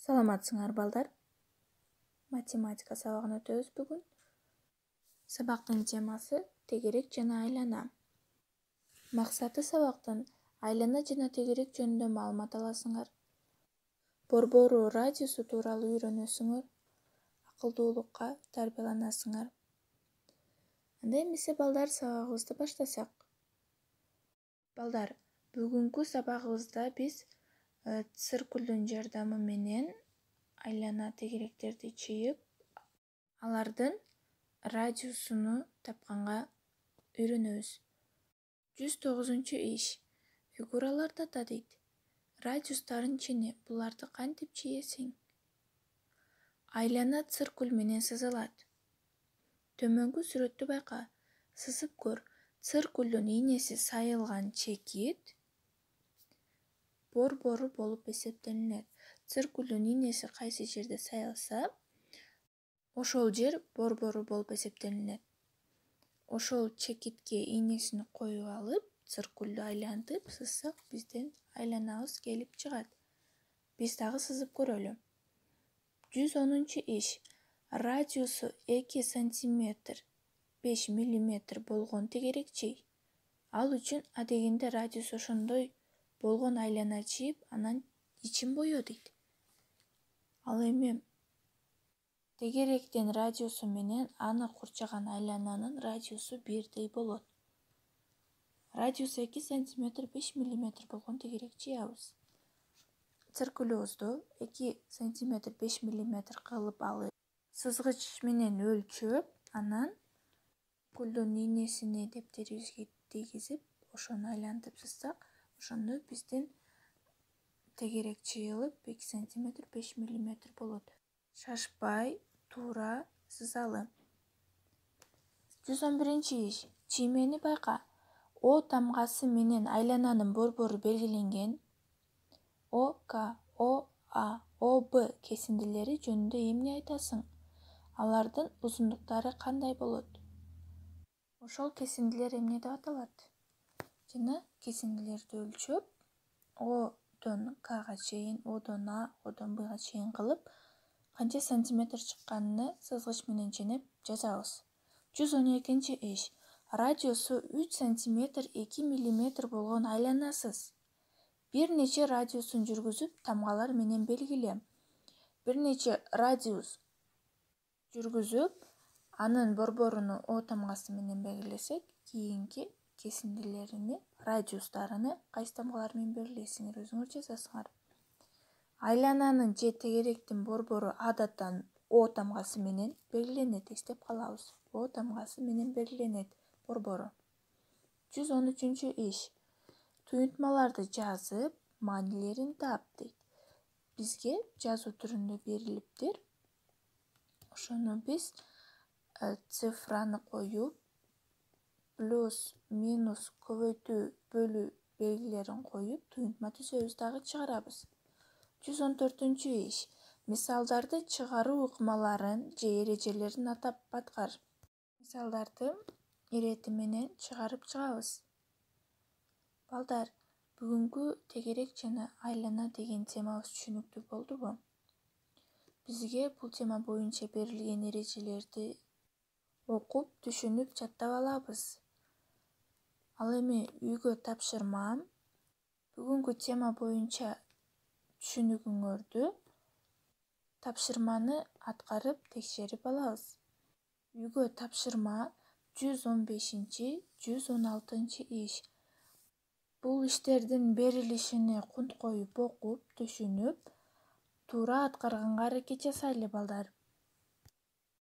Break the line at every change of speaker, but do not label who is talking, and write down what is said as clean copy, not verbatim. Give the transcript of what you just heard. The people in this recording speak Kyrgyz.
Саламатсыңар балдар. Математика сабағын өтөбүз бүгүн. Сабактын темасы тегерек жана айлана. Максаты сабактын айлана жана тегерек жөнүндө маалымат аласыңар. Борбору радиусу тууралуу үйрөнөсүңөр. Акылдуулукка тарбияланасыңар. Анда эмесе балдар, сабагыбызды баштасак. Балдар, бүгүнкү сабагыбызда биз циркулдун жардамы менен айлана тегеректерди чыйып, алардын радиусуну тапканга үйрөнөбүз. 109 иш. Фигураларды ата дейт. Радиустарын чини, буларды кантип чийесиң? Айлана циркуль менен сызылат. Төмөнгү сүрөттү байка. Сызып көр. Циркулдун ийнеси сайылган чекит борбору болуп эсептелинет. Циркулдун ийнеси кайсы жерде сайылса, ошол жер борбору болуп эсептелинет. Ошол чекитке ийнесин коюп алып, циркулду айлантып сызсак, биздин айланабыз келип чыгат. Биз дагы сызып көрөлү. 110 иш. Радиусу 2 сантиметр 5 миллиметр болгон тегерек чий. Ал үчүн адегенде радиусу ошондой болгон айлана чийип, анан ичин боё дейт. Ал эми тегеректин радиусу менен аны курчаган айлананын радиусу бирдей болот. Радиусу 2 сантиметр 5 миллиметр болгон тегерек чыябыз. Циркулубузду 2 сантиметр 5 миллиметр кылып алып, сызгыч менен өлчөп, анан циркулдун ийнесини дептерибизге тийгизип, ошону айлантып сызсак, ошондо биздин тегерек чыйылып 2 сантиметр 5 миллиметр болот. Шашпай, туура сызалы. 111 иш. Чиймени байка. О тамгасы менен айлананын борбору белгиленген. ОК, ОА, ОБ кесиндилери жөнүндө эмне айтасың? Алардын узундуктары кандай болот? Ошол кесиндилер эмне деп аталат? Жана кесиндилерди өлчөп, О'дон К'га чейин, О'дон А, О'дон Б'га чейин кылып, канча сантиметр чыкканын сызгыч менен ченеп жазабыз. 112 иш. Радиусу 3 сантиметр 2 миллиметр болгон айланасыз. Бир нече радиусын жүргүзүп, тамгалар менен белгиле. Бир нече радиус жүргүзүп, анын борборуну О тамгасы менен белгилесек, кийинки кесиндилерини, радиустарыны кайсы тамгалар менен белгилейсиңер, өзүңөр жазасыңар. Айлананын же тегеректин борбору адаттан О тамгасы менен белгиленет, эстеп калабыз. О тамгасы менен белгиленет борбору. 113 иш. Туюнтмаларды жазып, маанилерин таап дейт. Бизге жазуу түрүндө берилиптир. Ошону биз цифраны коюп, плюс, минус, көбөйтүү, бөлүү белгилерин коюп, туюнтма түзөбүз дагы чыгарабыз. 114 иш. Мисалдарды чыгаруу ыкмаларын же эрежелерин атап аткар. Мисалдарды ирети менен чыгарып чыгабыз. Балдар, бүгүнкү тегерек жана айлана деген темабыз түшүнүктүү болдубу? Бизге бул тема боюнча берилген эрежелерди окуп, түшүнүп, жаттап алабыз. Ал эми үйгө тапшырмам. Бүгүнкү тема боюнча түшүнүгүңөрдү тапшырманы аткарып текшерип алабыз. Үйгө тапшырма 115-116 иш. Бул иштердин берилишине кунт коюп окуп, түшүнүп, туура аткарганга аракет жасайлы балдар.